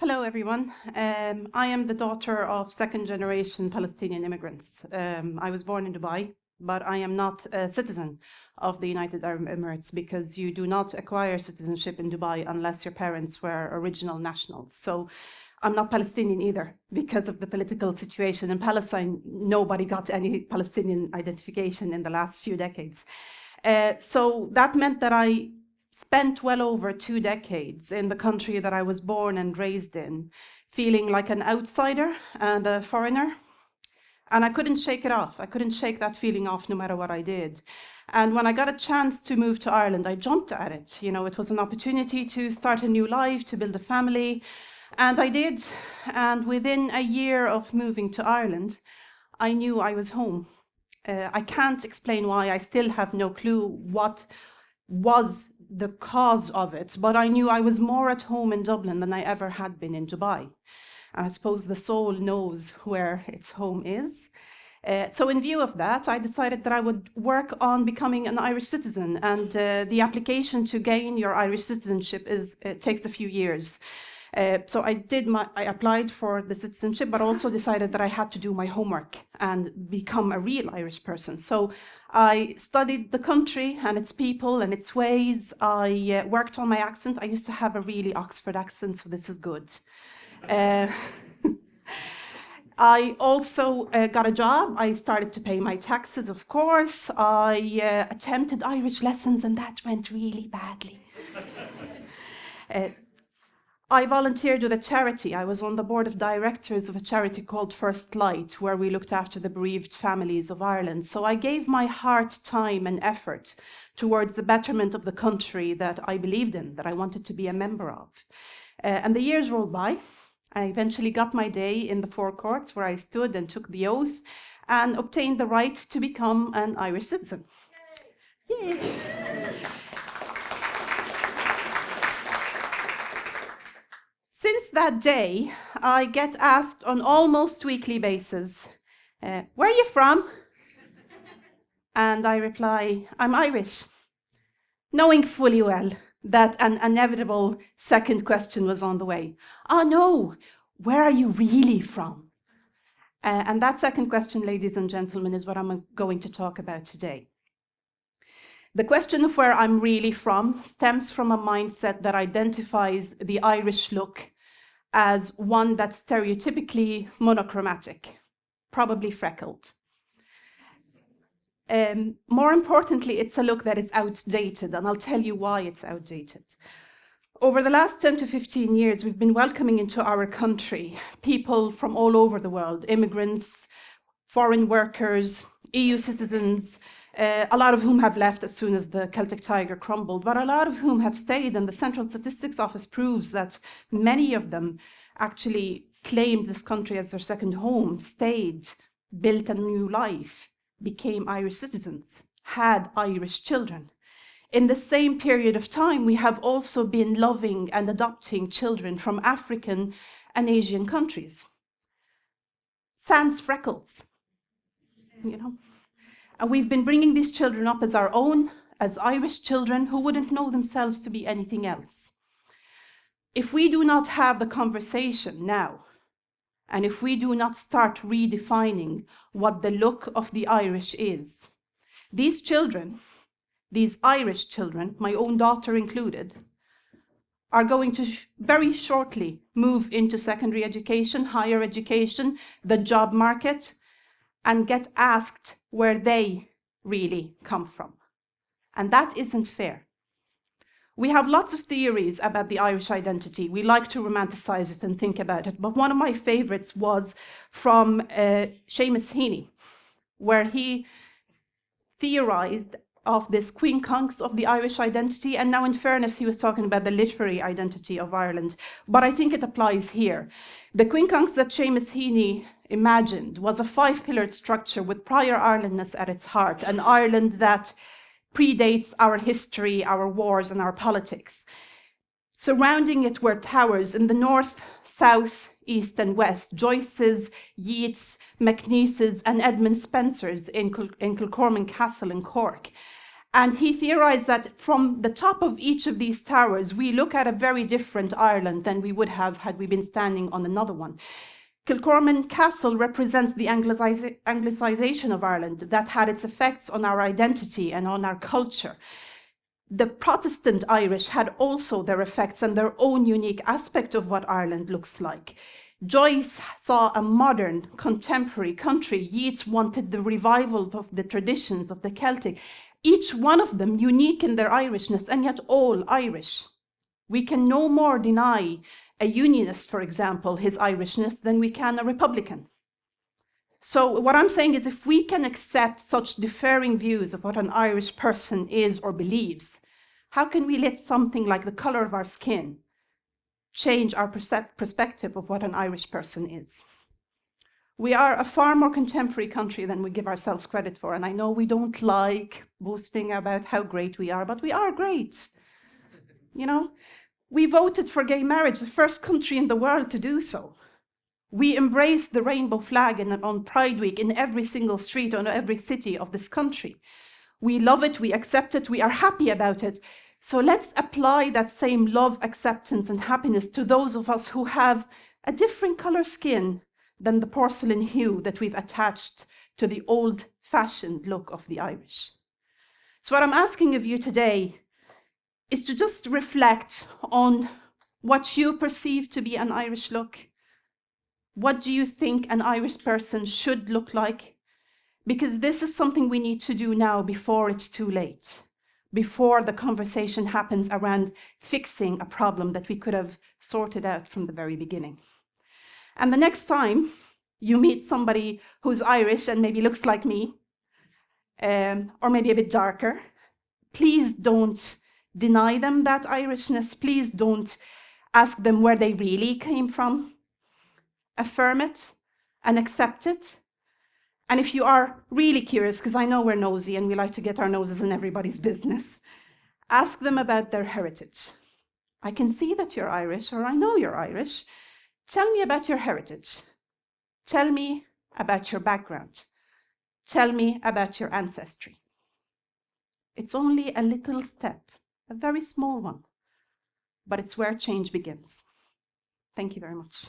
Hello, everyone. I am the daughter of second-generation Palestinian immigrants. I was born in Dubai, but I am not a citizen of the United Arab Emirates because you do not acquire citizenship in Dubai unless your parents were original nationals. So I'm not Palestinian either because of the political situation in Palestine. Nobody got any Palestinian identification in the last few decades. So that meant that I spent well over 2 decades in the country that I was born and raised in, feeling like an outsider and a foreigner. And I couldn't shake it off. I couldn't shake that feeling off no matter what I did. And when I got a chance to move to Ireland, I jumped at it. You know, it was an opportunity to start a new life, to build a family. And I did. And within a year of moving to Ireland, I knew I was home. I can't explain why. I still have no clue what was the cause of it, but I knew I was more at home in Dublin than I ever had been in Dubai. And I suppose the soul knows where its home is. So in view of that, I decided that I would work on becoming an Irish citizen. And the application to gain your Irish citizenship takes a few years. So I applied for the citizenship, but also decided that I had to do my homework and become a real Irish person. So I studied the country and its people and its ways. I worked on my accent. I used to have a really Oxford accent, so this is good. I also got a job. I started to pay my taxes, of course. I attempted Irish lessons, and that went really badly. I volunteered with a charity. I was on the board of directors of a charity called First Light, where we looked after the bereaved families of Ireland. So I gave my heart, time, and effort towards the betterment of the country that I believed in, that I wanted to be a member of. And the years rolled by. I eventually got my day in the Four Courts, where I stood and took the oath and obtained the right to become an Irish citizen. Yay! Since that day, I get asked on almost weekly basis, where are you from? And I reply, I'm Irish, knowing fully well that an inevitable second question was on the way. Oh no, where are you really from? And that second question, ladies and gentlemen, is what I'm going to talk about today. The question of where I'm really from stems from a mindset that identifies the Irish look as one that's stereotypically monochromatic, probably freckled. More importantly, it's a look that is outdated, and I'll tell you why it's outdated. Over the last 10 to 15 years, we've been welcoming into our country people from all over the world, immigrants, foreign workers, EU citizens, a lot of whom have left as soon as the Celtic Tiger crumbled, but a lot of whom have stayed, and the Central Statistics Office proves that many of them actually claimed this country as their second home, stayed, built a new life, became Irish citizens, had Irish children. In the same period of time, we have also been loving and adopting children from African and Asian countries. Sans freckles, you know. And we've been bringing these children up as our own, as Irish children who wouldn't know themselves to be anything else. If we do not have the conversation now, and if we do not start redefining what the look of the Irish is, these children, these Irish children, my own daughter included, are going to very shortly move into secondary education, higher education, the job market, and get asked where they really come from. And that isn't fair. We have lots of theories about the Irish identity. We like to romanticize it and think about it. But one of my favorites was from Seamus Heaney, where he theorized of this quincunx of the Irish identity. And now, in fairness, he was talking about the literary identity of Ireland. But I think it applies here. The quincunx that Seamus Heaney imagined was a 5-pillared structure with prior Irelandness at its heart, an Ireland that predates our history, our wars, and our politics. Surrounding it were towers in the north, south, east, and west, Joyce's, Yeats, MacNeice's, and Edmund Spencer's in Kilcormain Castle in Cork. And he theorized that from the top of each of these towers, we look at a very different Ireland than we would have had we been standing on another one. Kilcorman Castle represents the Anglicization of Ireland that had its effects on our identity and on our culture. The Protestant Irish had also their effects and their own unique aspect of what Ireland looks like. Joyce saw a modern, contemporary country. Yeats wanted the revival of the traditions of the Celtic, each one of them unique in their Irishness, and yet all Irish. We can no more deny a unionist, for example, his Irishness than we can a Republican. So what I'm saying is, if we can accept such differing views of what an Irish person is or believes, how can we let something like the color of our skin change our perspective of what an Irish person is? We are a far more contemporary country than we give ourselves credit for. And I know we don't like boasting about how great we are, but we are great. You know, we voted for gay marriage, the first country in the world to do so. We embraced the rainbow flag on Pride Week in every single street on every city of this country. We love it, we accept it, we are happy about it. So let's apply that same love, acceptance, and happiness to those of us who have a different color skin than the porcelain hue that we've attached to the old-fashioned look of the Irish. So what I'm asking of you today is to just reflect on what you perceive to be an Irish look. What do you think an Irish person should look like? Because this is something we need to do now before it's too late, before the conversation happens around fixing a problem that we could have sorted out from the very beginning. And the next time you meet somebody who's Irish and maybe looks like me, or maybe a bit darker, please don't deny them that Irishness. Please don't ask them where they really came from. Affirm it and accept it. And if you are really curious, because I know we're nosy and we like to get our noses in everybody's business, ask them about their heritage. I can see that you're Irish, or I know you're Irish. Tell me about your heritage. Tell me about your background. Tell me about your ancestry. It's only a little step, a very small one, but it's where change begins. Thank you very much.